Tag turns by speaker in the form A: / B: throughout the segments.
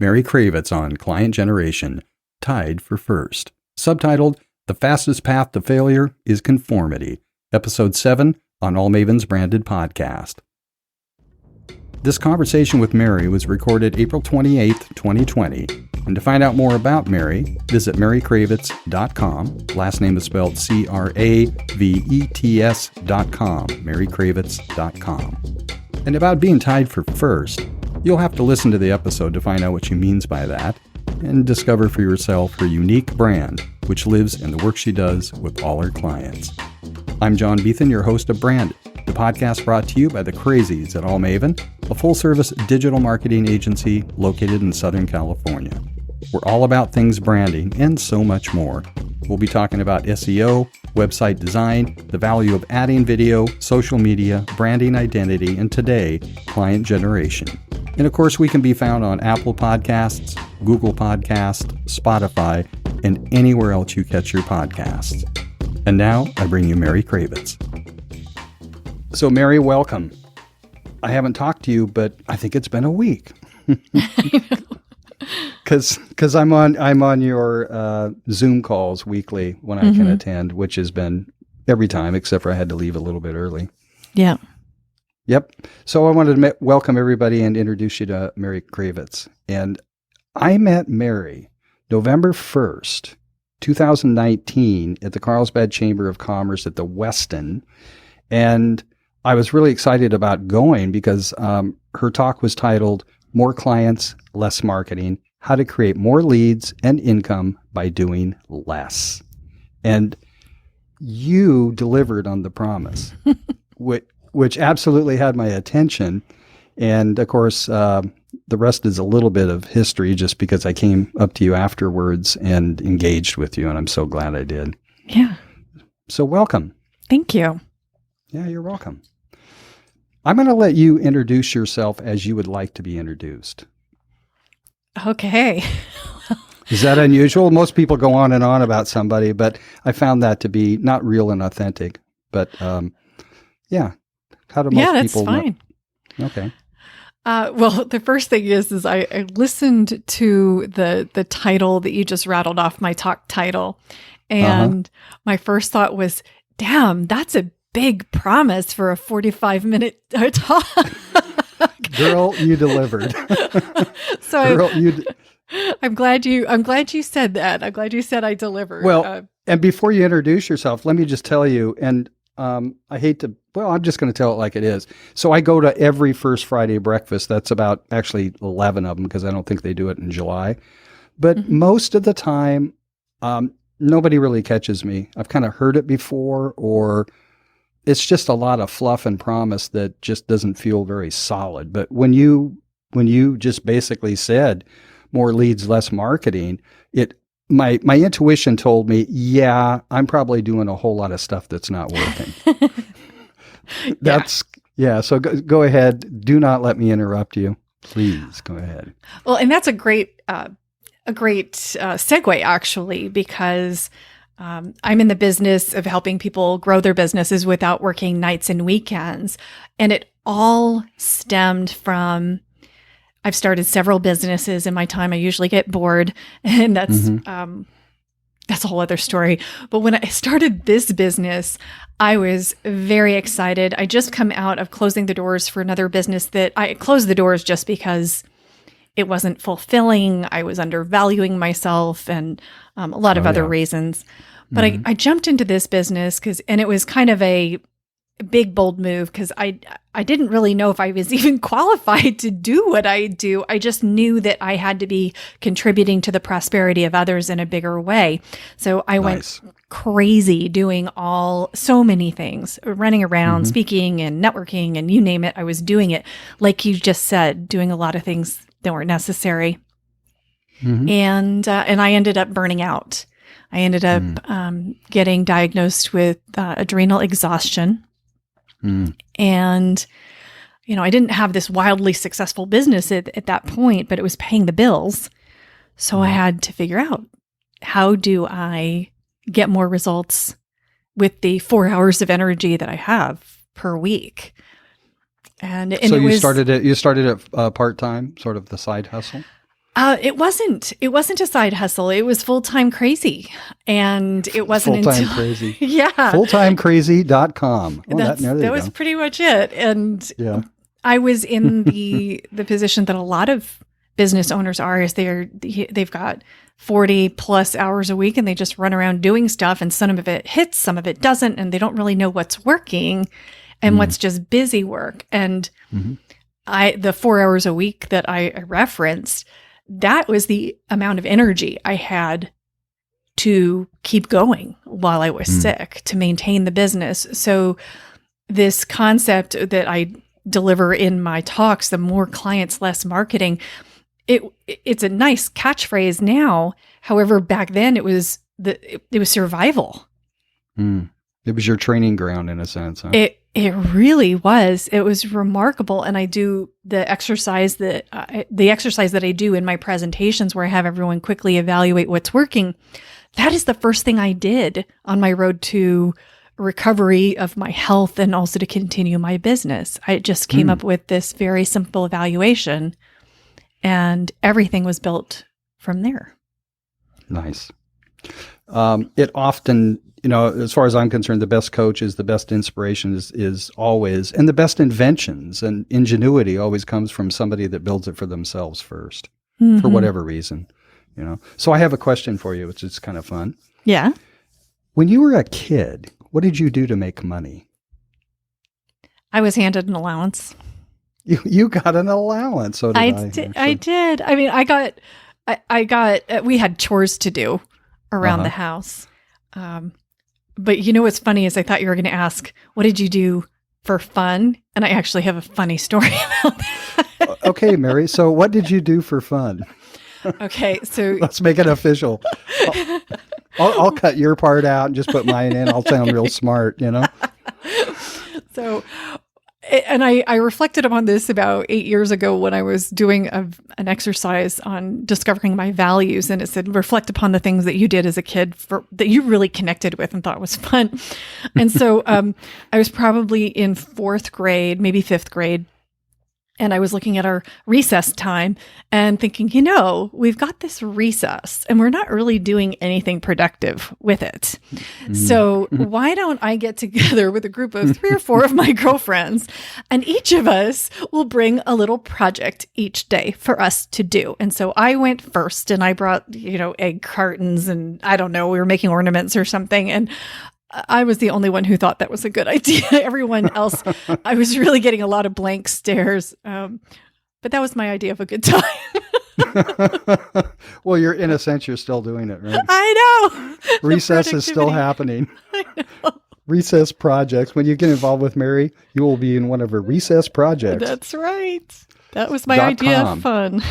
A: Mary Cravets on Client Generation, Tied for First. Subtitled, The Fastest Path to Failure is Conformity. Episode 7 on All Mavens Branded Podcast. This conversation with Mary was recorded April 28th, 2020. And to find out more about Mary, visit marycravets.com. Last name is spelled Cravets.com. marycravets.com. And about being tied for first, you'll have to listen to the episode to find out what she means by that and discover for yourself her unique brand, which lives in the work she does with all her clients. I'm John Beethan, your host of Branded, the podcast brought to you by the Crazies at All Maven, a full-service digital marketing agency located in Southern California. We're all about things branding and so much more. We'll be talking about SEO, website design, the value of adding video, social media, branding identity, and today, client generation. And of course, we can be found on Apple Podcasts, Google Podcasts, Spotify, and anywhere else you catch your podcasts. And now, I bring you Mary Cravets. So, Mary, welcome. I haven't talked to you, but I think it's been a week. Because I'm on your Zoom calls weekly when I can attend, which has been every time, except for I had to leave a little bit early.
B: Yeah.
A: Yep. So I wanted to welcome everybody and introduce you to Mary Cravets. And I met Mary November 1st, 2019 at the Carlsbad Chamber of Commerce at the Westin. And I was really excited about going because her talk was titled, More Clients, Less Marketing, How to Create More Leads and Income by Doing Less. And you delivered on the promise, which absolutely had my attention. And of course, the rest is a little bit of history just because I came up to you afterwards and engaged with you. And I'm so glad I did.
B: Yeah.
A: So welcome.
B: Thank you.
A: Yeah, you're welcome. I'm going to let you introduce yourself as you would like to be introduced.
B: Okay.
A: Is that unusual? Most people go on and on about somebody, but I found that to be not real and authentic. But yeah, how do most people?
B: Yeah, that's fine.
A: Okay.
B: Well, the first thing is I listened to the title that you just rattled off, my talk title, and my first thought was, "Damn, that's a big promise for a 45-minute talk."
A: Girl, you delivered.
B: So I'm glad you said that. I'm glad you said I delivered.
A: Well, and before you introduce yourself, let me just tell you, and I hate to, I'm just going to tell it like it is. So I go to every first Friday breakfast. That's about actually 11 of them because I don't think they do it in July. But most of the time, nobody really catches me. I've kind of heard it before, or it's just a lot of fluff and promise that just doesn't feel very solid. But when you just basically said more leads, less marketing, my intuition told me, yeah, I'm probably doing a whole lot of stuff that's not working. So go ahead. Do not let me interrupt you. Please go ahead.
B: Well, and that's a great segue actually, because I'm in the business of helping people grow their businesses without working nights and weekends. And it all stemmed from, I've started several businesses in my time. I usually get bored, and that's a whole other story. But when I started this business, I was very excited. I just come out of closing the doors for another business that I closed the doors just because it wasn't fulfilling. I was undervaluing myself and a lot of other reasons. But I jumped into this business and it was kind of a big, bold move because I didn't really know if I was even qualified to do what I do. I just knew that I had to be contributing to the prosperity of others in a bigger way. So I went crazy doing so many things, running around, speaking and networking and you name it. I was doing it. Like you just said, doing a lot of things that weren't necessary. And I ended up burning out. I ended up getting diagnosed with adrenal exhaustion. And, I didn't have this wildly successful business at that point, but it was paying the bills. So I had to figure out, how do I get more results with the 4 hours of energy that I have per week? And
A: so you started it part-time, sort of the side hustle?
B: It wasn't a side hustle. It was full-time crazy. And it wasn't
A: Full-time
B: until
A: crazy.
B: yeah.
A: Fulltimecrazy.com. Oh,
B: That was pretty much it. And I was in the position that a lot of business owners are, is they've got 40 plus hours a week and they just run around doing stuff, and some of it hits, some of it doesn't, and they don't really know what's working and what's just busy work. And the 4 hours a week that I referenced, that was the amount of energy I had to keep going while I was sick, to maintain the business. So this concept that I deliver in my talks, the more clients, less marketing, it's a nice catchphrase now. However, back then it was survival.
A: It was your training ground in a sense, huh?
B: It really was. It was remarkable. And I do the exercise that I do in my presentations, where I have everyone quickly evaluate what's working. That is the first thing I did on my road to recovery of my health and also to continue my business. I just came up with this very simple evaluation, and everything was built from there. Nice.
A: It often, as far as I'm concerned, the best coaches, the best inspiration is always, and the best inventions and ingenuity always comes from somebody that builds it for themselves first, for whatever reason, So I have a question for you, which is kind of fun.
B: Yeah.
A: When you were a kid, what did you do to make money?
B: I was handed an allowance.
A: You got an allowance. So did
B: I did. I mean, I got, we had chores to do around the house. But what's funny is I thought you were going to ask, what did you do for fun? And I actually have a funny story about that.
A: Okay, Mary. So what did you do for fun?
B: Okay. So
A: let's make it official. I'll cut your part out and just put mine in. I'll sound real smart,
B: So, and I reflected upon this about 8 years ago when I was doing an exercise on discovering my values. And it said, reflect upon the things that you did as a kid that you really connected with and thought was fun. And so I was probably in 4th grade, maybe 5th grade. And I was looking at our recess time and thinking, we've got this recess and we're not really doing anything productive with it. So why don't I get together with a group of 3 or 4 of my girlfriends, and each of us will bring a little project each day for us to do. And so I went first, and I brought, egg cartons, and I don't know, we were making ornaments or something. And I was the only one who thought that was a good idea. Everyone else, I was really getting a lot of blank stares. But that was my idea of a good time.
A: Well, in a sense, you're still doing it, right?
B: I know.
A: Recess is still happening.
B: I know.
A: Recess projects. When you get involved with Mary, you will be in one of her recess projects.
B: That's right. That was my idea of fun.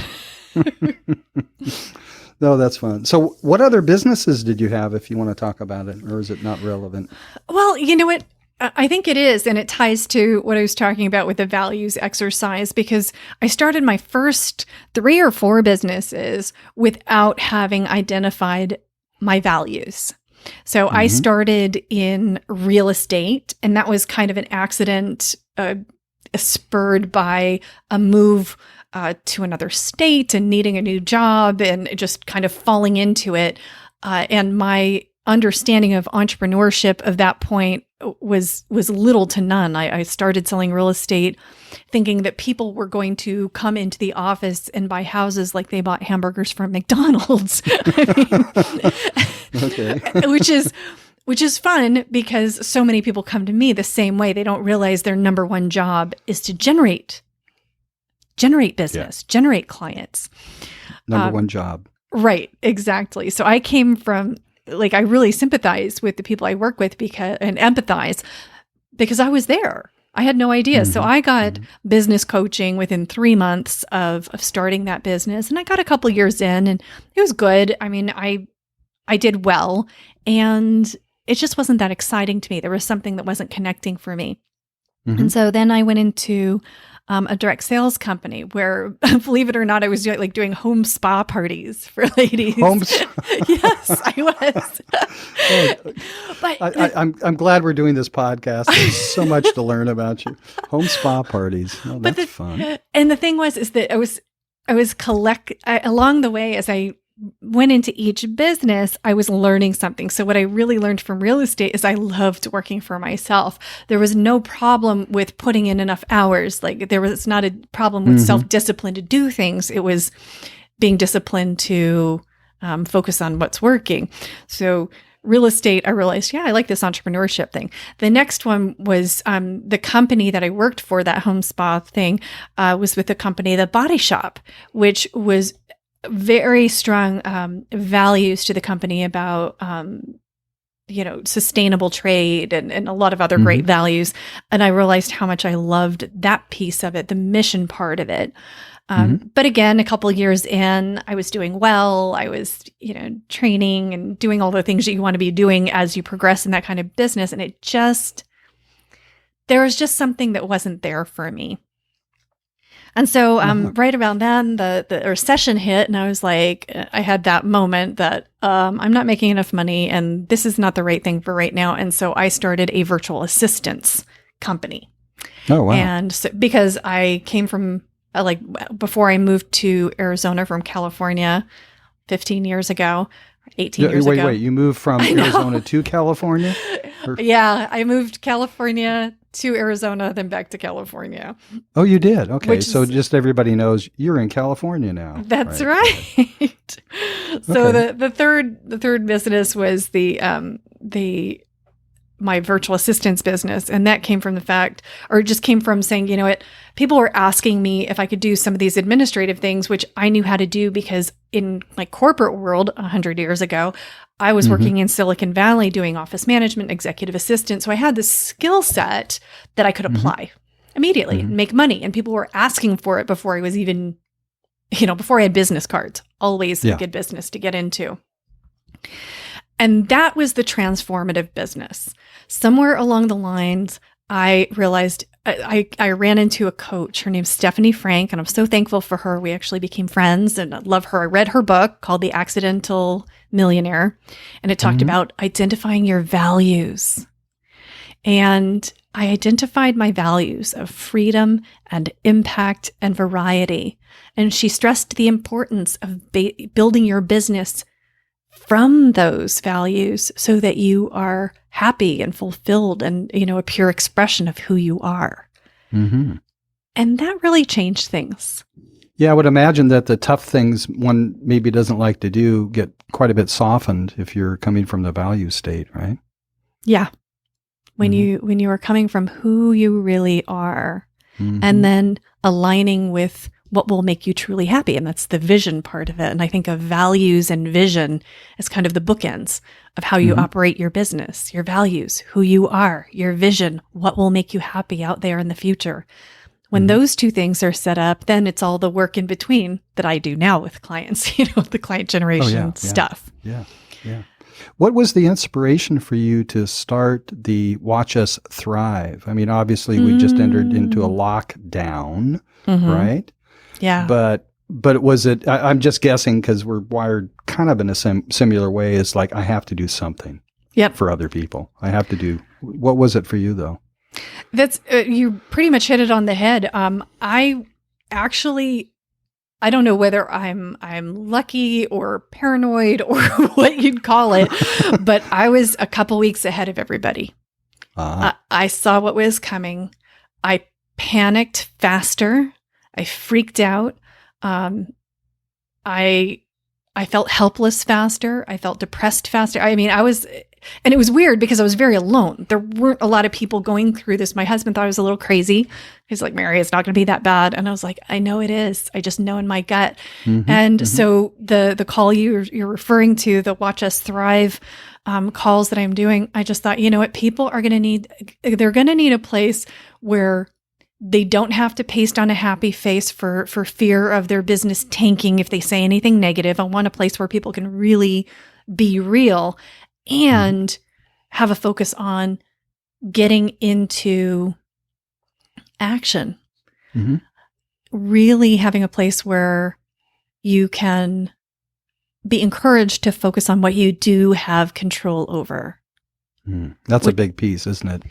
A: No, that's fun. So what other businesses did you have, if you want to talk about it, or is it not relevant?
B: Well, you know what? I think it is, and it ties to what I was talking about with the values exercise, because I started my first 3 or 4 businesses without having identified my values. So I started in real estate, and that was kind of an accident spurred by a move to another state and needing a new job and just kind of falling into it. And my understanding of entrepreneurship of that point was little to none. I started selling real estate thinking that people were going to come into the office and buy houses like they bought hamburgers from McDonald's.
A: Okay.
B: Which is fun, because so many people come to me the same way. They don't realize their number one job is to generate business, generate clients.
A: Number one job.
B: Right, exactly. So I came from, I really sympathize with the people I work with and empathize, because I was there. I had no idea. So I got business coaching within 3 months of starting that business. And I got a couple years in, and it was good. I mean, I did well, and it just wasn't that exciting to me. There was something that wasn't connecting for me. And so then I went into a direct sales company where, believe it or not, I was doing home spa parties for ladies. Yes, I was. But
A: I'm glad we're doing this podcast. There's so much to learn about you. Home spa parties. Oh, that's fun.
B: And the thing is that along the way, as I went into each business, I was learning something. So what I really learned from real estate is I loved working for myself. There was no problem with putting in enough hours. Like there was not a problem with self-discipline to do things. It was being disciplined to focus on what's working. So real estate, I realized, I like this entrepreneurship thing. The next one was the company that I worked for, that home spa thing, was with the company, The Body Shop, which was very strong values to the company about, sustainable trade and a lot of other great values. And I realized how much I loved that piece of it, the mission part of it. But again, a couple of years in, I was doing well. I was, training and doing all the things that you want to be doing as you progress in that kind of business. And there was just something that wasn't there for me. And so right around then, the recession hit, and I was like, I had that moment that I'm not making enough money, and this is not the right thing for right now. And so I started a virtual assistance company.
A: Oh, wow.
B: And so, because I came from, before I moved to Arizona from California 15 years ago, 18 years ago.
A: Wait, you moved from Arizona to California?
B: Yeah, I moved California to Arizona, then back to California.
A: Oh, you did? Okay. So just everybody knows you're in California now.
B: That's right. So
A: Okay.
B: the third business was my virtual assistance business. And that came from just came from saying, people were asking me if I could do some of these administrative things, which I knew how to do because in my corporate world 100 years ago, I was working in Silicon Valley doing office management, executive assistant. So I had this skill set that I could apply immediately and make money. And people were asking for it before I was even, before I had business cards. Always a good business to get into. And that was the transformative business. Somewhere along the lines, I realized I ran into a coach. Her name's Stephanie Frank, and I'm so thankful for her. We actually became friends, and I love her. I read her book called The Accidental Millionaire, and it talked about identifying your values. And I identified my values of freedom and impact and variety. And she stressed the importance of building your business from those values so that you are happy and fulfilled and, a pure expression of who you are. And that really changed things.
A: Yeah, I would imagine that the tough things one maybe doesn't like to do get quite a bit softened if you're coming from the value state, right?
B: Yeah. When you are coming from who you really are and then aligning with what will make you truly happy. And that's the vision part of it. And I think of values and vision as kind of the bookends of how you operate your business, your values, who you are, your vision, what will make you happy out there in the future. When those two things are set up, then it's all the work in between that I do now with clients, the client generation stuff.
A: Yeah. What was the inspiration for you to start the Watch Us Thrive? I mean, obviously we just entered into a lockdown, right?
B: Yeah.
A: But was it, I'm just guessing because we're wired kind of in a similar way, is like, I have to do something for other people. I have to do, what was it for you though?
B: That's, you pretty much hit it on the head. I don't know whether I'm lucky or paranoid or what you'd call it, but I was a couple weeks ahead of everybody. I saw what was coming. I panicked faster. I freaked out. I felt helpless faster. I felt depressed faster. I mean, and it was weird because I was very alone. There weren't a lot of people going through this. My husband thought I was a little crazy. He's like, Mary, it's not going to be that bad. And I was like, I know it is. I just know in my gut. So the call you're referring to, the Watch Us Thrive calls that I'm doing, I just thought, you know what, people are going to need, they're going to need a place where they don't have to paste on a happy face for fear of their business tanking if they say anything negative. I want a place where people can really be real and have a focus on getting into action. Really having a place where you can be encouraged to focus on what you do have control over.
A: That's a big piece, isn't it?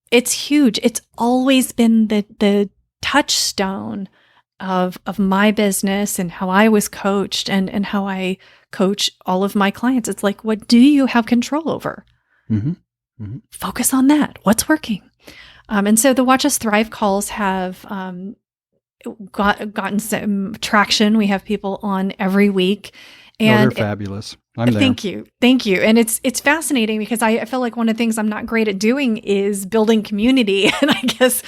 B: It's huge. It's always been the touchstone of my business and how I was coached and how I coach all of my clients. It's like, what do you have control over?
A: Mm-hmm. Mm-hmm.
B: Focus on that. What's working? And so the Watch Us Thrive calls have gotten some traction. We have people on every week. And
A: they're fabulous. I'm there.
B: Thank you. Thank you. And it's fascinating because I feel like one of the things I'm not great at doing is building community. And I guess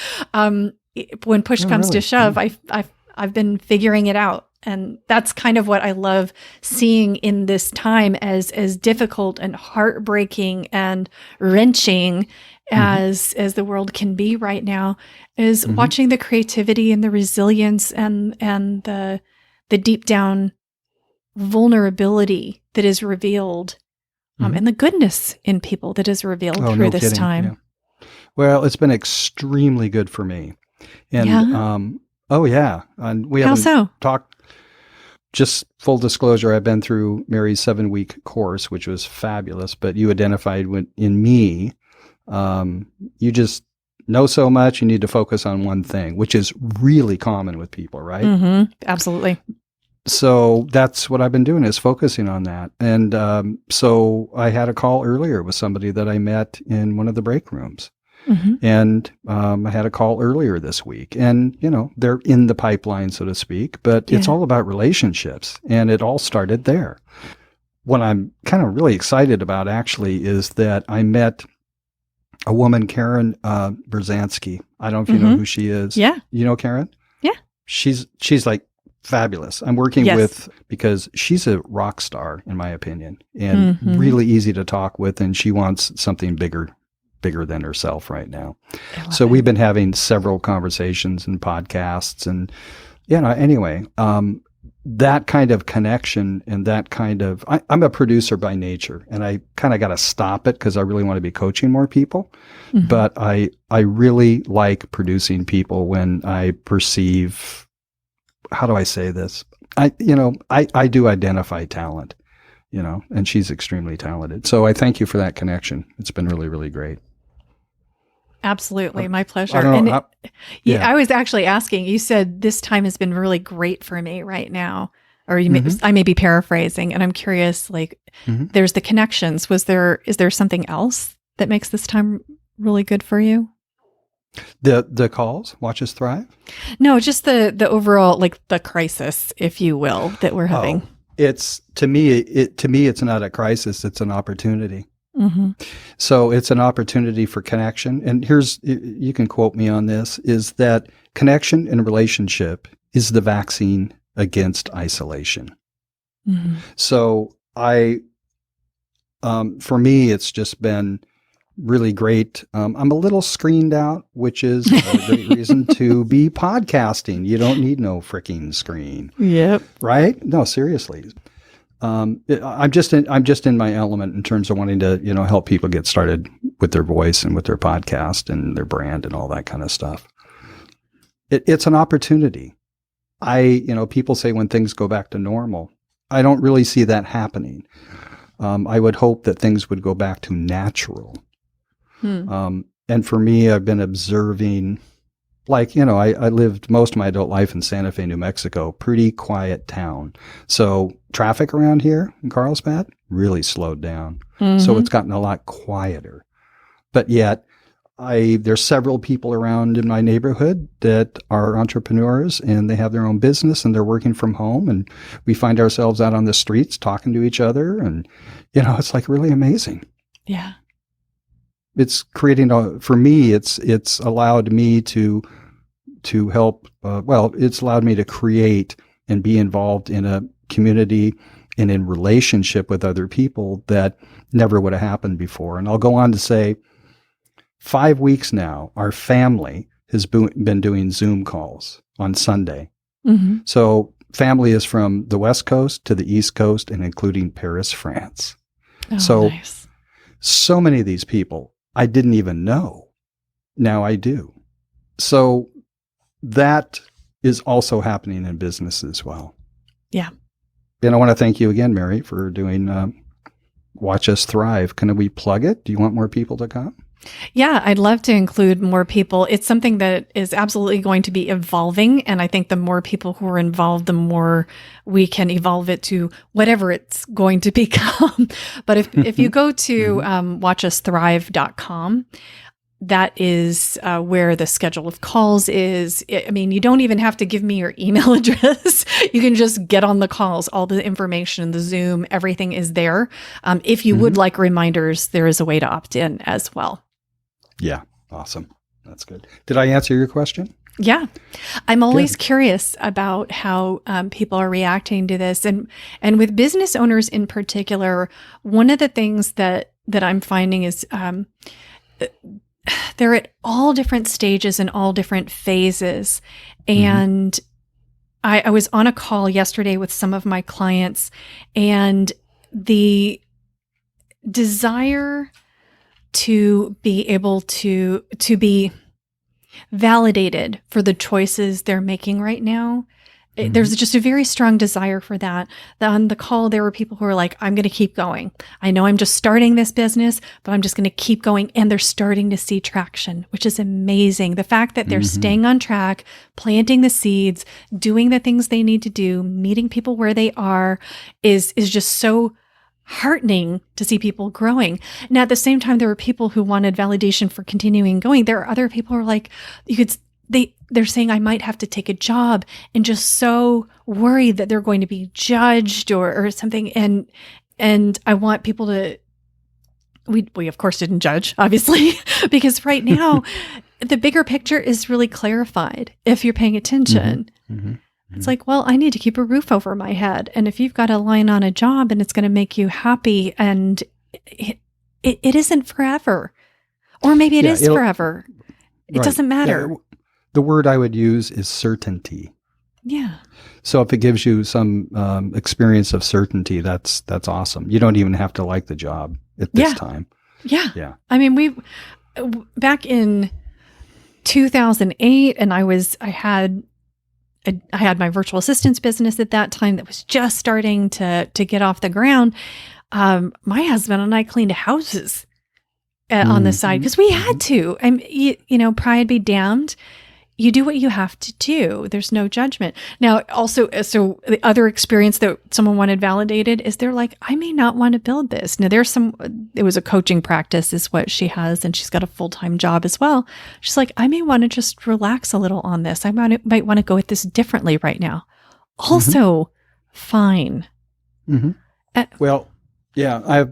B: when push comes to shove, I've been figuring it out. And that's kind of what I love seeing in this time, as difficult and heartbreaking and wrenching as the world can be right now, is watching the creativity and the resilience and the deep down vulnerability that is revealed, and the goodness in people that is revealed through this time.
A: Yeah. Well, it's been extremely good for me. And and we haven't talked. Just full disclosure, I've been through Mary's 7-week course, which was fabulous. But you identified in me, you just know so much. You need to focus on one thing, which is really common with people, right?
B: Mm-hmm. Absolutely.
A: So that's what I've been doing, is focusing on that. And so I had a call earlier with somebody that I met in one of the break rooms. Mm-hmm. And I had a call earlier this week, and, they're in the pipeline, so to speak, but it's all about relationships, and it all started there. What I'm kind of really excited about, actually, is that I met a woman, Karen Berzanski. I don't know if you know who she is.
B: Yeah.
A: You know Karen?
B: Yeah.
A: She's like fabulous. I'm working with, because she's a rock star, in my opinion, and really easy to talk with, and she wants something bigger than herself right now. So we've been having several conversations and podcasts, and anyway, that kind of connection and that kind of, I'm a producer by nature, and I kind of got to stop it because I really want to be coaching more people. But I really like producing people when I perceive, how do I say this? I do identify talent, and she's extremely talented. So I thank you for that connection. It's been really, really great.
B: Absolutely. My pleasure.
A: I
B: was actually asking, you said this time has been really great for me right now, or I may be paraphrasing, and I'm curious, there's the connections. Is there something else that makes this time really good for you?
A: The calls, Watch Us Thrive?
B: No, just the overall, the crisis, if you will, that we're having.
A: It's to me, it's not a crisis, it's an opportunity. So it's an opportunity for connection. And you can quote me on this, is that connection and relationship is the vaccine against isolation. So for me, it's just been really great. I'm a little screened out, which is a great reason to be podcasting. You don't need no freaking screen.
B: Yep.
A: Right? No, seriously. I'm just in my element in terms of wanting to, help people get started with their voice and with their podcast and their brand and all that kind of stuff. It's an opportunity. People say when things go back to normal, I don't really see that happening. I would hope that things would go back to natural. And for me, I've been observing, I lived most of my adult life in Santa Fe, New Mexico, pretty quiet town. So traffic around here in Carlsbad really slowed down. So it's gotten a lot quieter. But yet, there's several people around in my neighborhood that are entrepreneurs, and they have their own business, and they're working from home, and we find ourselves out on the streets talking to each other, and it's really amazing.
B: Yeah.
A: It's creating for me, it's allowed me to help, it's allowed me to create and be involved in a community and in relationship with other people that never would have happened before. And I'll go on to say, 5 weeks now, our family has been doing Zoom calls on Sunday. So family is from the West Coast to the East Coast, and including Paris, France.
B: Nice.
A: So many of these people I didn't even know. Now I do. So that is also happening in business as well.
B: Yeah.
A: And I want to thank you again, Mary, for doing Watch Us Thrive. Can we plug it? Do you want more people to come?
B: Yeah, I'd love to include more people. It's something that is absolutely going to be evolving. And I think the more people who are involved, the more we can evolve it to whatever it's going to become. But if you go to watchusthrive.com, that is where the schedule of calls is. I mean, you don't even have to give me your email address. You can just get on the calls. All the information, the Zoom, everything is there. If you would like reminders, there is a way to opt in as well.
A: Yeah. Awesome. That's good. Did I answer your question?
B: Yeah. I'm always curious about how people are reacting to this. And with business owners in particular, one of the things that I'm finding is they're at all different stages and all different phases. And I was on a call yesterday with some of my clients, and the desire to be able to be validated for the choices they're making right now. There's just a very strong desire for that. On the call, there were people who were like, I'm going to keep going. I know I'm just starting this business, but I'm just going to keep going. And they're starting to see traction, which is amazing. The fact that they're staying on track, planting the seeds, doing the things they need to do, meeting people where they are is just so heartening to see people growing. Now, at the same time, there were people who wanted validation for continuing going. There are other people who are like, they're saying I might have to take a job and just so worried that they're going to be judged or something. And I want people to, we of course didn't judge, obviously, because right now the bigger picture is really clarified if you're paying attention. It's like, well, I need to keep a roof over my head. And if you've got a line on a job and it's going to make you happy, and it isn't forever, or maybe it is forever. It doesn't matter.
A: Yeah, the word I would use is certainty.
B: Yeah. So
A: if it gives you some experience of certainty, that's awesome. You don't even have to like the job at this time.
B: Yeah.
A: Yeah.
B: I mean, back in 2008, and I had my virtual assistance business at that time that was just starting to get off the ground. My husband and I cleaned houses on the side because we had to. Pride be damned. You do what you have to do. There's no judgment. Now, also, so the other experience that someone wanted validated is they're like, I may not want to build this. Now, it was a coaching practice is what she has, and she's got a full-time job as well. She's like, I may want to just relax a little on this. I might want to go at this differently right now. Also, fine.
A: Well, yeah, I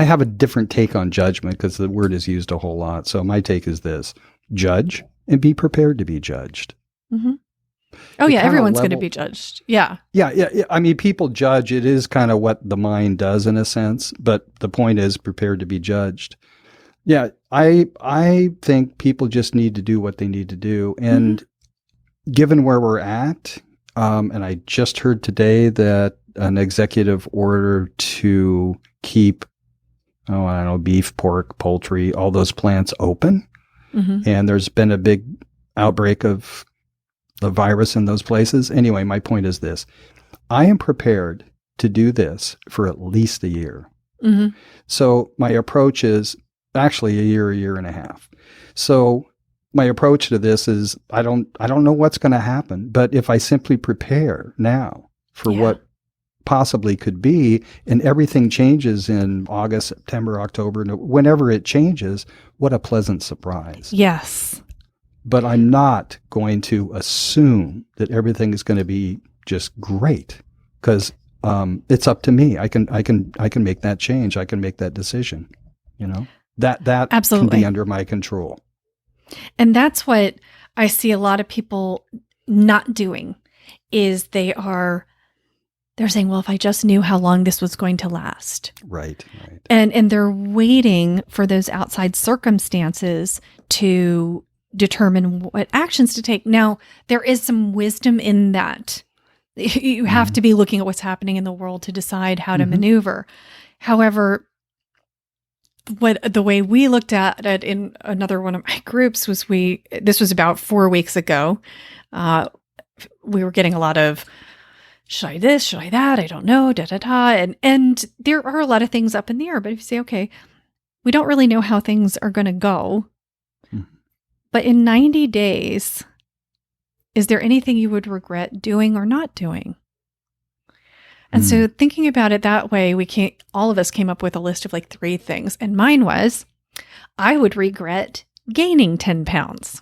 A: have a different take on judgment because the word is used a whole lot. So my take is this: judge and be prepared to be judged.
B: Oh, yeah. Everyone's going to be judged. Yeah.
A: Yeah. I mean, people judge. It is kind of what the mind does in a sense, but the point is prepared to be judged. Yeah. I think people just need to do what they need to do. And given where we're at, and I just heard today that an executive order to keep, beef, pork, poultry, all those plants open. And there's been a big outbreak of the virus in those places. Anyway, my point is this. I am prepared to do this for at least a year. So my approach is actually a year and a half. So my approach to this is I don't know what's going to happen, but if I simply prepare now for what possibly could be, and everything changes in August, September, October, whenever it changes, what a pleasant surprise.
B: Yes.
A: But I'm not going to assume that everything is going to be just great, because it's up to me. I can make that change. I can make that decision. That
B: Absolutely
A: can be under my control.
B: And that's what I see a lot of people not doing is they're saying, well, if I just knew how long this was going to last.
A: Right.
B: And they're waiting for those outside circumstances to determine what actions to take. Now, there is some wisdom in that. You have to be looking at what's happening in the world to decide how to maneuver. However, the way we looked at it in another one of my groups was this was about 4 weeks ago. We were getting a lot of, should I this? Should I that? I don't know. And there are a lot of things up in the air. But if you say, okay, we don't really know how things are going to go. But in 90 days, is there anything you would regret doing or not doing? And so thinking about it that way, all of us came up with a list of like 3 things. And mine was, I would regret gaining 10 pounds.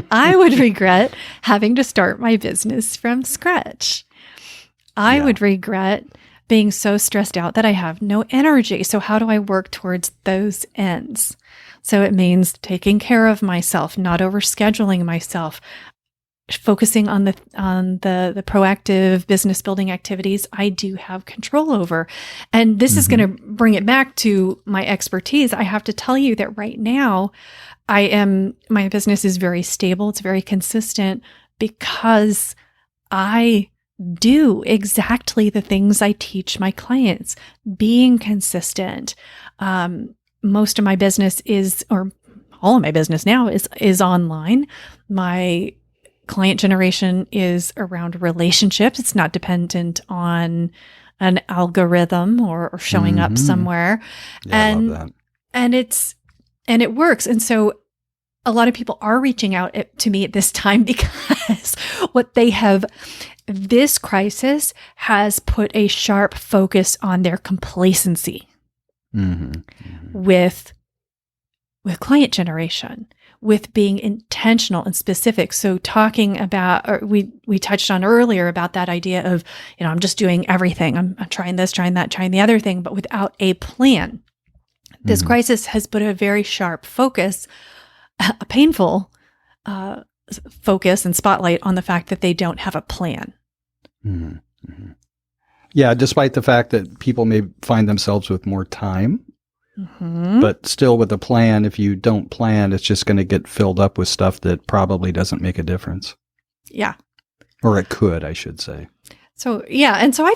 B: I would regret having to start my business from scratch. I would regret being so stressed out that I have no energy. So how do I work towards those ends? So it means taking care of myself, not overscheduling myself, focusing on the proactive business building activities I do have control over. And this is going to bring it back to my expertise. I have to tell you that right now, my business is very stable. It's very consistent because I do exactly the things I teach my clients, being consistent. Most of my business or all of my business now is online. My client generation is around relationships. It's not dependent on an algorithm or showing up somewhere.
C: I love that.
B: And it works. And so a lot of people are reaching out to me at this time because this crisis has put a sharp focus on their complacency with client generation, with being intentional and specific. So talking about, or we touched on earlier about that idea of, I'm just doing everything. I'm trying this, trying that, trying the other thing, but without a plan. This crisis has put a very sharp focus, a painful focus and spotlight on the fact that they don't have a plan.
C: Yeah, despite the fact that people may find themselves with more time, but still with a plan, if you don't plan, it's just going to get filled up with stuff that probably doesn't make a difference.
B: Yeah.
C: Or it could, I should say.
B: So, yeah. And so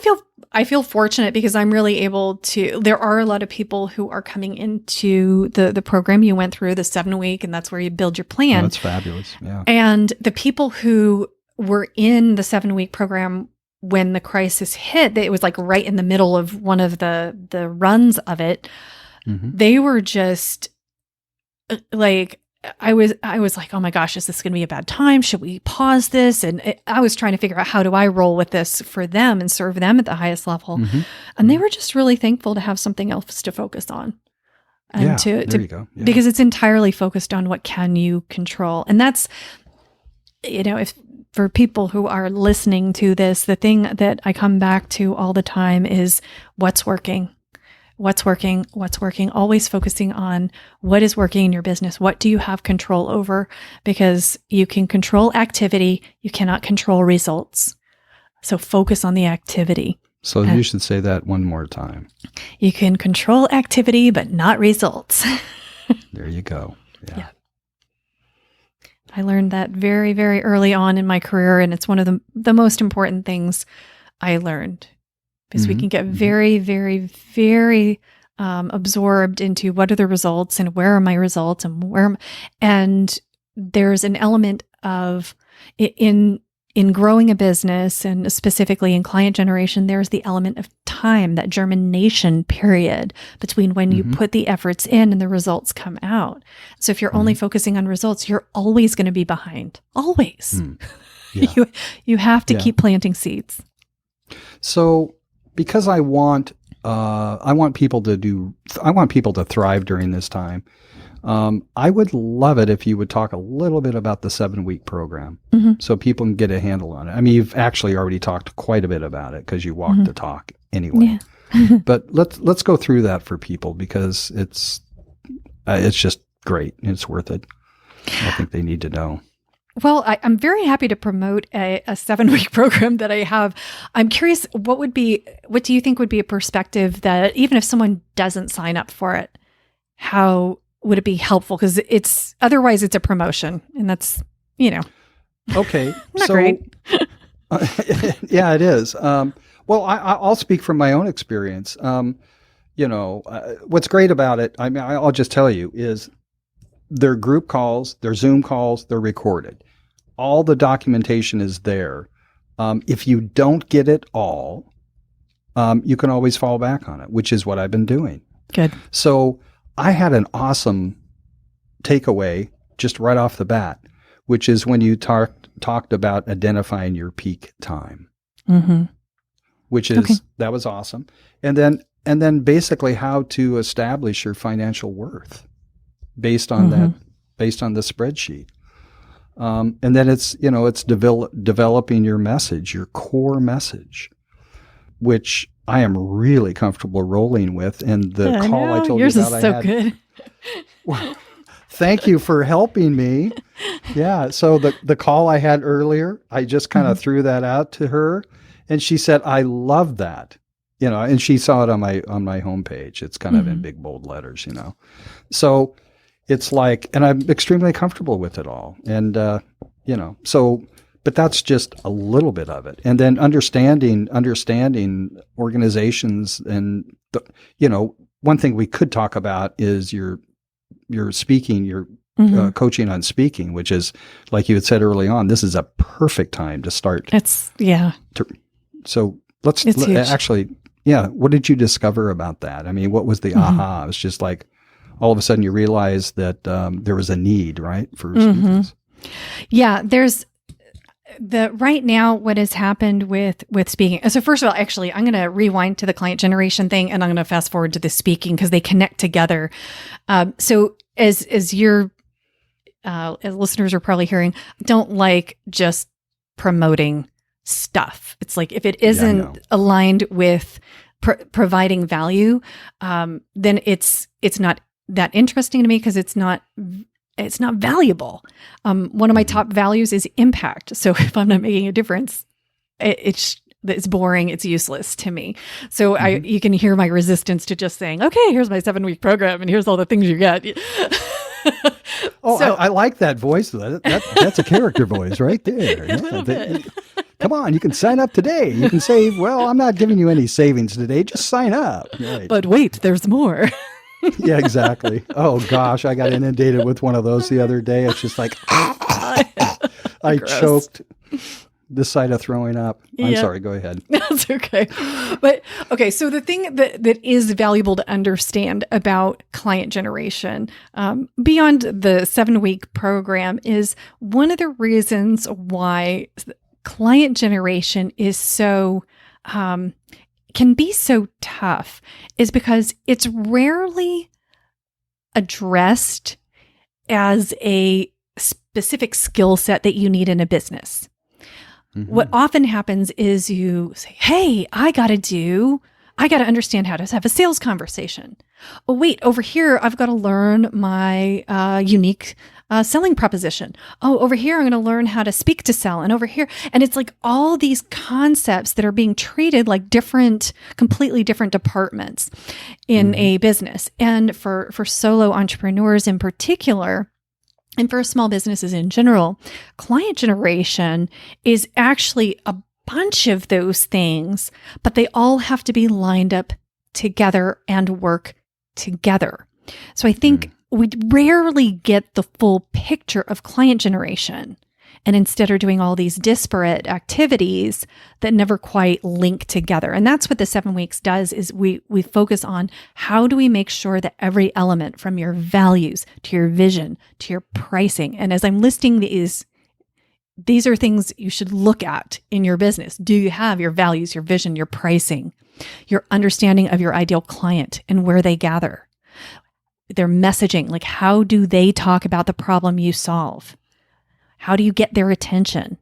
B: I feel fortunate because I'm really able to, there are a lot of people who are coming into the program you went through, the 7-week, and that's where you build your plan.
C: Oh, that's fabulous. Yeah.
B: And the people who were in the 7-week program when the crisis hit, it was like right in the middle of one of the runs of it. They were just like, I was like, oh my gosh, is this going to be a bad time? Should we pause this? And I was trying to figure out, how do I roll with this for them and serve them at the highest level? And they were just really thankful to have something else to focus on. And
C: there you go. Yeah.
B: Because it's entirely focused on what can you control. And that's, if for people who are listening to this, the thing that I come back to all the time is what's working. What's working, always focusing on what is working in your business. What do you have control over? Because you can control activity. You cannot control results. So focus on the activity.
C: So you should say that one more time.
B: You can control activity, but not results.
C: There you go. Yeah.
B: I learned that very, very early on in my career. And it's one of the most important things I learned. Because we can get very, very, very absorbed into what are the results and where are my results and there's an element of in growing a business and specifically in client generation, there's the element of time, that germination period between when you put the efforts in and the results come out. So if you're only focusing on results, you're always going to be behind. Always.
C: Yeah.
B: You have to keep planting seeds.
C: So because I want people to thrive during this time. I would love it if you would talk a little bit about the 7-week program so people can get a handle on it. I mean, you've actually already talked quite a bit about it because you walked the talk anyway. Yeah. But let's go through that for people because it's just great. It's worth it. I think they need to know.
B: Well, I'm very happy to promote a 7-week program that I have. I'm curious, what do you think would be a perspective that even if someone doesn't sign up for it, how would it be helpful? Because otherwise it's a promotion and that's,
C: okay.
B: Not great.
C: Yeah, it is. Well, I'll speak from my own experience. What's great about it, I mean, I'll just tell you is their group calls, their Zoom calls, they're recorded. All the documentation is there. If you don't get it all, you can always fall back on it, which is what I've been doing.
B: Good.
C: So I had an awesome takeaway just right off the bat, which is when you talked about identifying your peak time, which is, that was awesome. And then basically how to establish your financial worth based on the spreadsheet. And then it's developing your message, your core message, which I am really comfortable rolling with. And the call I told
B: yours
C: you about,
B: is so good.
C: Well, thank you for helping me. Yeah. So the call I had earlier, I just kind of threw that out to her, and she said, "I love that." And she saw it on my homepage. It's kind of in big bold letters, So it's like, and I'm extremely comfortable with it all. And but that's just a little bit of it. And then understanding organizations, and one thing we could talk about is your speaking, your coaching on speaking, which is, like you had said early on, this is a perfect time to start. So actually, what did you discover about that? I mean, what was the aha? It was just like, all of a sudden you realized that there was a need, right, for speakers.
B: Yeah, there's right now what has happened with speaking. So first of all, actually, I'm going to rewind to the client generation thing, and I'm going to fast forward to the speaking because they connect together. So as your as listeners are probably hearing, don't like just promoting stuff. It's like, if it isn't aligned with providing value, then it's not that interesting to me, because it's not valuable. One of my top values is impact. So if I'm not making a difference, it's boring. It's useless to me. So you can hear my resistance to just saying, okay, here's my 7-week program and here's all the things you get.
C: I like that voice. That's a character voice right there. Come on, you can sign up today. You can say, well, I'm not giving you any savings today. Just sign up. Right.
B: But wait, there's more.
C: Yeah, exactly. Oh gosh, I got inundated with one of those the other day. It's just like, I choked this side of throwing up. I'm sorry, go ahead.
B: That's okay. But okay, so the thing that is valuable to understand about client generation, beyond the 7-week program, is one of the reasons why client generation is so can be so tough is because it's rarely addressed as a specific skill set that you need in a business. What often happens is you say, hey, I got to understand how to have a sales conversation. Oh, wait, over here, I've got to learn my unique selling proposition. Oh, over here, I'm going to learn how to speak to sell. And over here, and it's like all these concepts that are being treated like completely different departments in a business. And for solo entrepreneurs in particular, and for small businesses in general, client generation is actually a bunch of those things, but they all have to be lined up together and work together. So I think we rarely get the full picture of client generation, and instead are doing all these disparate activities that never quite link together. And that's what the 7 weeks does, is we focus on how do we make sure that every element, from your values to your vision to your pricing. And as I'm listing these are things you should look at in your business. Do you have your values, your vision, your pricing, your understanding of your ideal client and where they gather, their messaging, like how do they talk about the problem you solve? How do you get their attention?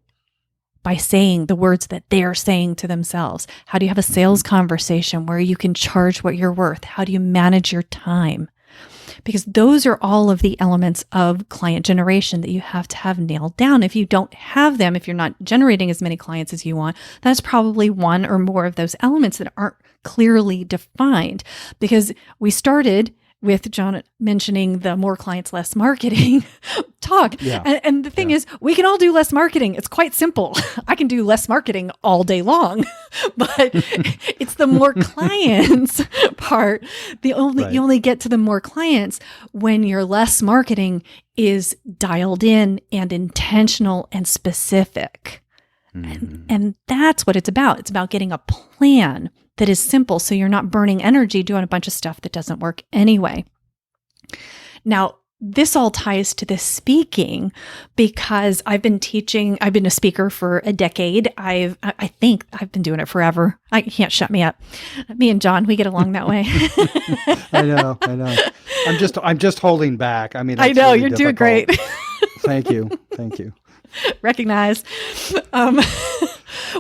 B: By saying the words that they're saying to themselves. How do you have a sales conversation where you can charge what you're worth? How do you manage your time? Because those are all of the elements of client generation that you have to have nailed down. If you don't have them, if you're not generating as many clients as you want, that's probably one or more of those elements that aren't clearly defined. Because we started with John mentioning the more clients, less marketing talk.
C: Yeah.
B: And the thing is, we can all do less marketing. It's quite simple. I can do less marketing all day long, but it's the more clients part. You only get to the more clients when your less marketing is dialed in and intentional and specific. And that's what it's about. It's about getting a plan that is simple, so you're not burning energy doing a bunch of stuff that doesn't work anyway. Now, this all ties to the speaking because I've been a speaker for a decade. I think I've been doing it forever. You can't shut me up. Me and John, we get along that way.
C: I know. I'm just holding back. I mean,
B: I know,
C: really
B: you're
C: difficult.
B: doing great.
C: Thank you.
B: Recognize.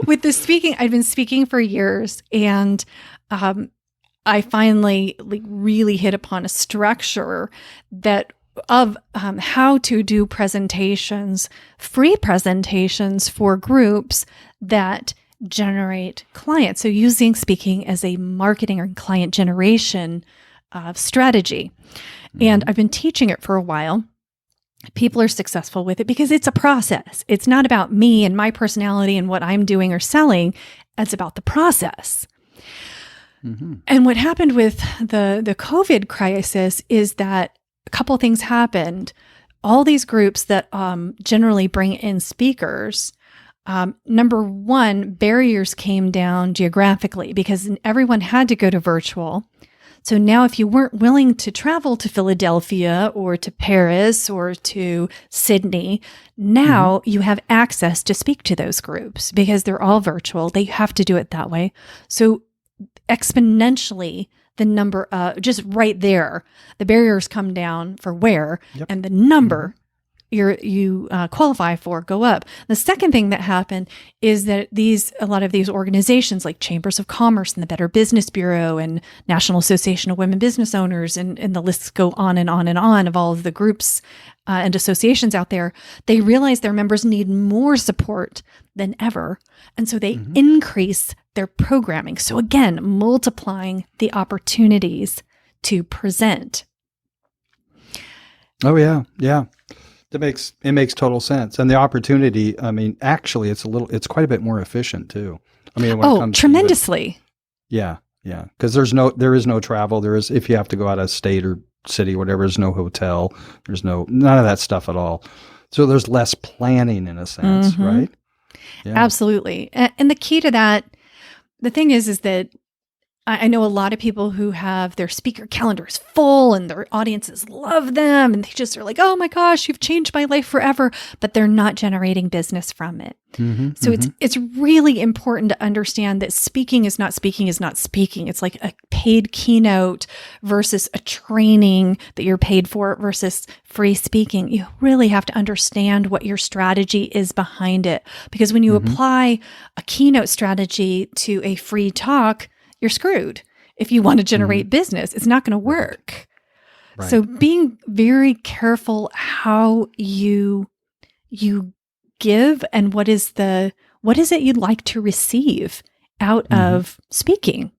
B: With the speaking, I've been speaking for years, and I finally really hit upon a structure that of how to do presentations, free presentations for groups that generate clients. So using speaking as a marketing or client generation strategy. And I've been teaching it for a while. People are successful with it because it's a process. It's not about me and my personality and what I'm doing or selling. It's about the process. And what happened with the COVID crisis is that a couple of things happened. All these groups that generally bring in speakers, number one, barriers came down geographically because everyone had to go to virtual. So now if you weren't willing to travel to Philadelphia or to Paris or to Sydney, now you have access to speak to those groups because they're all virtual. They have to do it that way. So exponentially, the number, just right there, the barriers come down for where, and the number you qualify for go up. The second thing that happened is that a lot of these organizations like Chambers of Commerce and the Better Business Bureau and National Association of Women Business Owners and the lists go on and on and on of all of the groups and associations out there, they realize their members need more support than ever. And so they increase their programming. So again, multiplying the opportunities to present.
C: Oh yeah. It makes total sense. And the opportunity, I mean, actually it's quite a bit more efficient too. I mean, when it comes
B: tremendously.
C: Yeah. Because there is no travel. If you have to go out of state or city, whatever, there's no hotel. There's none of that stuff at all. So there's less planning in a sense, right? Yeah.
B: Absolutely. And the key to that, the thing is that I know a lot of people who have their speaker calendars full and their audiences love them. And they just are like, oh my gosh, you've changed my life forever. But they're not generating business from it. So it's really important to understand that speaking is not speaking. It's like a paid keynote versus a training that you're paid for versus free speaking. You really have to understand what your strategy is behind it. Because when you apply a keynote strategy to a free talk, you're screwed. If you want to generate business, it's not going to work. Right. So being very careful how you give and what is it you'd like to receive out of speaking.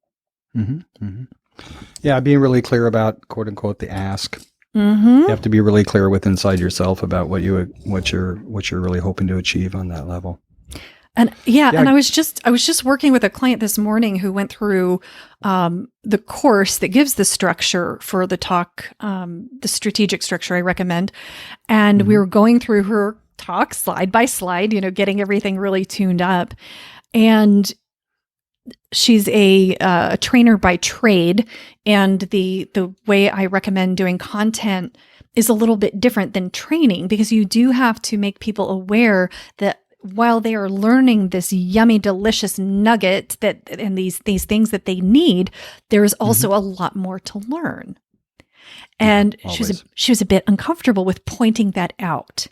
C: Yeah, being really clear about quote unquote the ask. You have to be really clear with inside yourself about what you're really hoping to achieve on that level.
B: And and I was just working with a client this morning who went through the course that gives the structure for the talk, the strategic structure I recommend. And we were going through her talk slide by slide, getting everything really tuned up. And she's a trainer by trade. And the way I recommend doing content is a little bit different than training because you do have to make people aware that while they are learning this yummy, delicious nugget and these things that they need, there is also a lot more to learn. And she was a bit uncomfortable with pointing that out.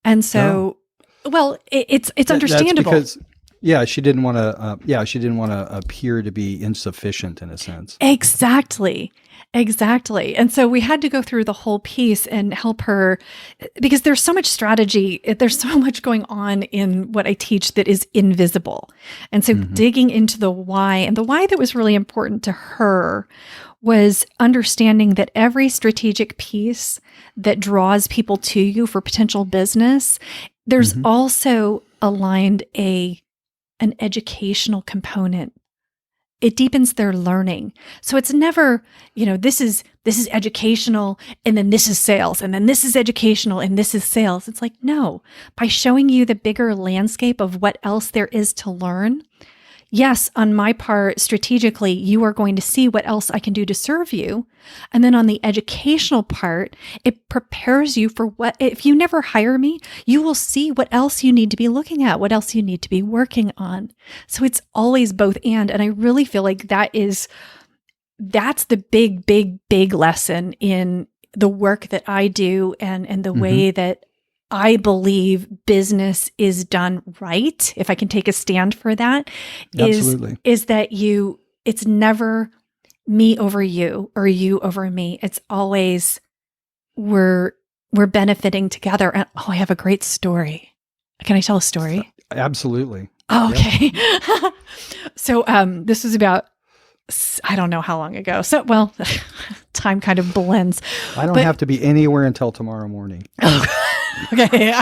B: And so, it's understandable.
C: That's because, she didn't want to appear to be insufficient in a sense.
B: Exactly. And so we had to go through the whole piece and help her because there's so much strategy. There's so much going on in what I teach that is invisible. And so digging into the why, and the why that was really important to her was understanding that every strategic piece that draws people to you for potential business, there's also aligned an educational component. It deepens their learning. So it's never, this is educational and then this is sales and then this is educational and this is sales. It's like, no, by showing you the bigger landscape of what else there is to learn, yes, on my part, strategically, you are going to see what else I can do to serve you. And then on the educational part, it prepares you for what, if you never hire me, you will see what else you need to be looking at, what else you need to be working on. So it's always both and. And I really feel like that's the big lesson in the work that I do and the way that I believe business is done right. If I can take a stand for that,
C: Absolutely.
B: is that it's never me over you or you over me. It's always we're benefiting together. And I have a great story. Can I tell a story?
C: Absolutely.
B: Oh, okay. Yep. So this was about, I don't know how long ago. So, well, time kind of blends.
C: I don't have to be anywhere until tomorrow morning.
B: Okay.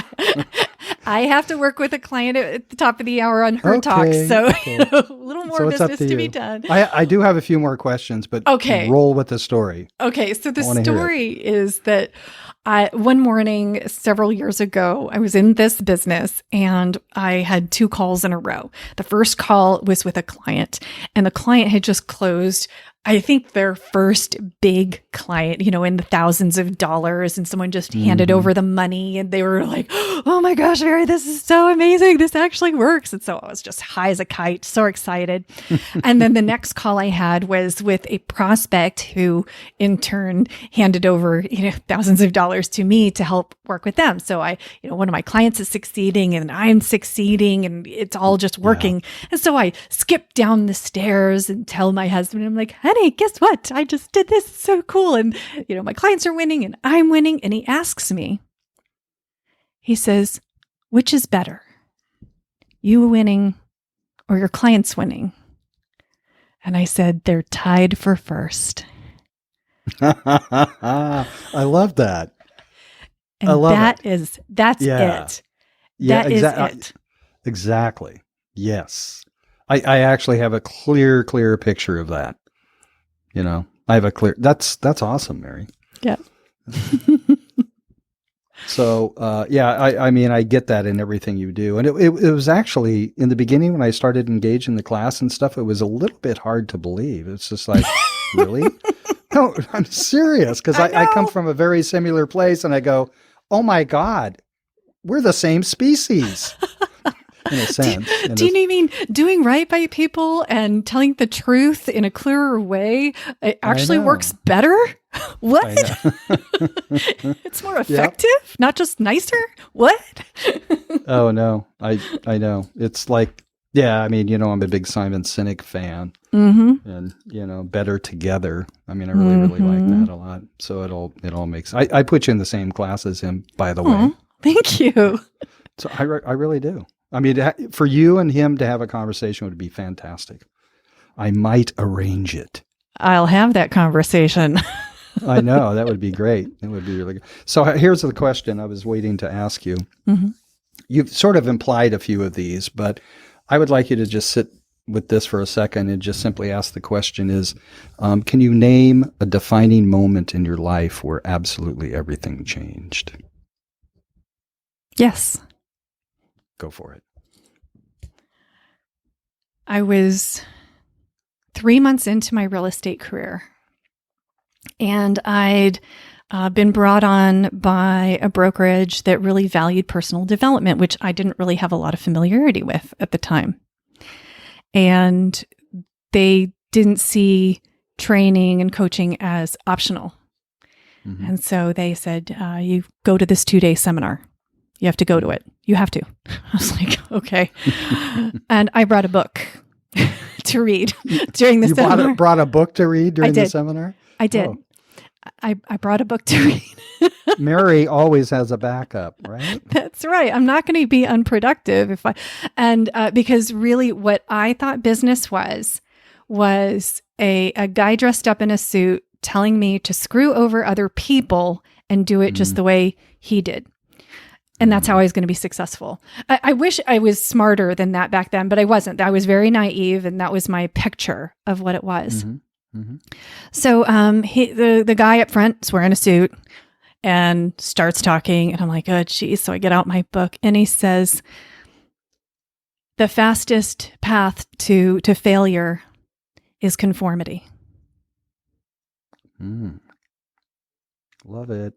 B: I have to work with a client at the top of the hour on her talk. So a little more business to be done.
C: I do have a few more questions, but roll with the story.
B: Okay. So the story is that one morning several years ago, I was in this business and I had 2 calls in a row. The first call was with a client, and the client had just closed, I think, their first big client, in the thousands of dollars, and someone just handed over the money and they were like, oh my gosh, Mary, this is so amazing. This actually works. And so I was just high as a kite, so excited. And then the next call I had was with a prospect who in turn handed over, thousands of dollars to me to help work with them. So one of my clients is succeeding and I'm succeeding and it's all just working. Yeah. And so I skip down the stairs and tell my husband, I'm like, honey, guess what? I just did this. It's so cool. And, my clients are winning and I'm winning. And he asks me, he says, which is better, you winning or your clients winning? And I said, they're tied for first.
C: I love that.
B: And that's it.
C: Yeah,
B: that is it.
C: Exactly. Yes. I actually have a clear picture of that. I have a clear, that's awesome, Mary.
B: Yeah.
C: So, I mean, I get that in everything you do. And it was actually in the beginning when I started engaging the class and stuff, it was a little bit hard to believe. It's just like, really? No, I'm serious. Cause I come from a very similar place and I go, oh my God, we're the same species. In a sense.
B: Do you mean doing right by people and telling the truth in a clearer way? It actually works better? What? It's more effective, not just nicer? What?
C: Oh, no. I know. It's like, yeah, I mean, I'm a big Simon Sinek fan. Mm-hmm. And, better together. I mean, I really like that a lot. So it all makes, I put you in the same class as him, by the way.
B: Thank you.
C: So I really do. I mean, for you and him to have a conversation would be fantastic. I might arrange it.
B: I'll have that conversation.
C: I know. That would be great. It would be really good. So here's the question I was waiting to ask you. Mm-hmm. You've sort of implied a few of these, but I would like you to just sit with this for a second and just simply ask the question is, can you name a defining moment in your life where absolutely everything changed?
B: Yes.
C: Go for it.
B: I was 3 months into my real estate career, and I'd been brought on by a brokerage that really valued personal development, which I didn't really have a lot of familiarity with at the time. And they didn't see training and coaching as optional. Mm-hmm. And so they said, you go to this 2-day seminar. You have to go to it. You have to. I was like, okay. And I brought a book to read during the seminar.
C: You brought a book to read during the seminar?
B: I did. Oh. I brought a book to read.
C: Mary always has a backup, right?
B: That's right. I'm not going to be unproductive because really what I thought business was a guy dressed up in a suit telling me to screw over other people and do it just the way he did. And that's how I was going to be successul. I wish I was smarter than that back then, but I wasn't. I was very naive, and that was my picture of what it was. Mm-hmm. Mm-hmm. So the guy up front is wearing a suit and starts talking, and I'm like, oh, geez. So I get out my book, and he says, The fastest path to failure is conformity.
C: Love it.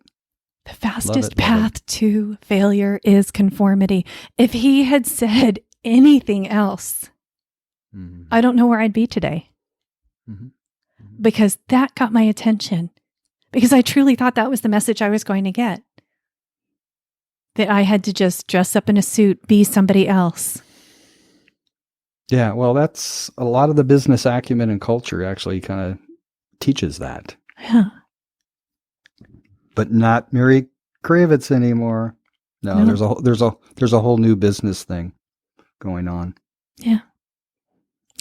B: The fastest path to failure is conformity. If he had said anything else, I don't know where I'd be today. Because that got my attention. Because I truly thought that was the message I was going to get. That I had to just dress up in a suit, be somebody else.
C: Yeah, well, that's a lot of the business acumen and culture actually kind of teaches that.
B: Yeah.
C: But not Mary Cravets anymore. No, there's a whole new business thing going on.
B: Yeah.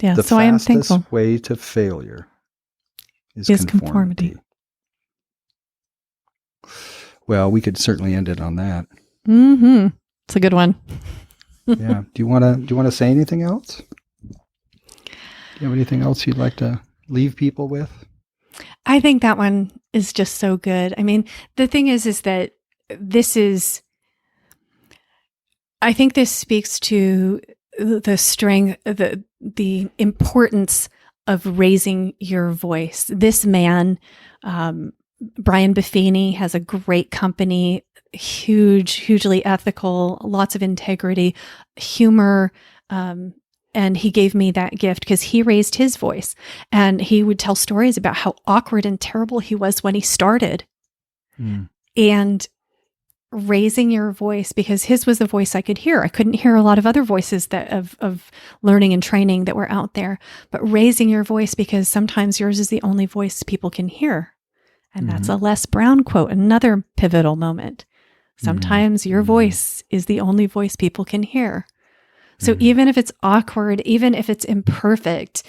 B: Yeah.
C: The
B: so I am thankful.
C: fastest way to failure is conformity. Well, we could certainly end it on that.
B: It's a good one.
C: Yeah. Do you want to say anything else? Do you have anything else you'd like to leave people with?
B: I think that one is just so good. I mean, the thing is that I think this speaks to the strength, the importance of raising your voice. This man, Brian Buffini, has a great company, hugely ethical, lots of integrity, humor, and he gave me that gift because he raised his voice, and he would tell stories about how awkward and terrible he was when he started. And raising your voice, because his was the voice I could hear. I couldn't hear a lot of other voices of learning and training that were out there, but raising your voice because sometimes yours is the only voice people can hear. And that's a Les Brown quote, another pivotal moment. Sometimes your voice is the only voice people can hear. So even if it's awkward, even if it's imperfect,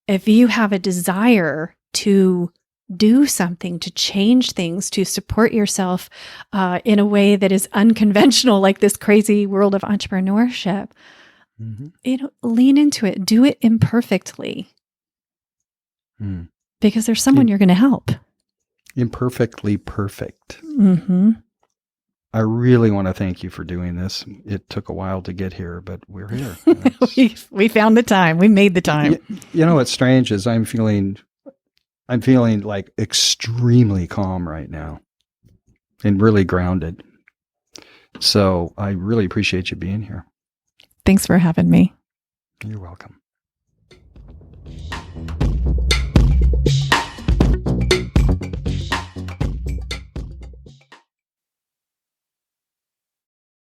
B: if you have a desire to do something, to change things, to support yourself in a way that is unconventional, like this crazy world of entrepreneurship, lean into it. Do it imperfectly. Because there's someone you're going to help. Imperfectly perfect. I really want to thank you for doing this. It took a while to get here, but we're here. we found the time. We made the time.
C: You know what's strange is I'm feeling like extremely calm right now and really grounded. So I really appreciate you being here.
B: Thanks for having me.
C: You're welcome.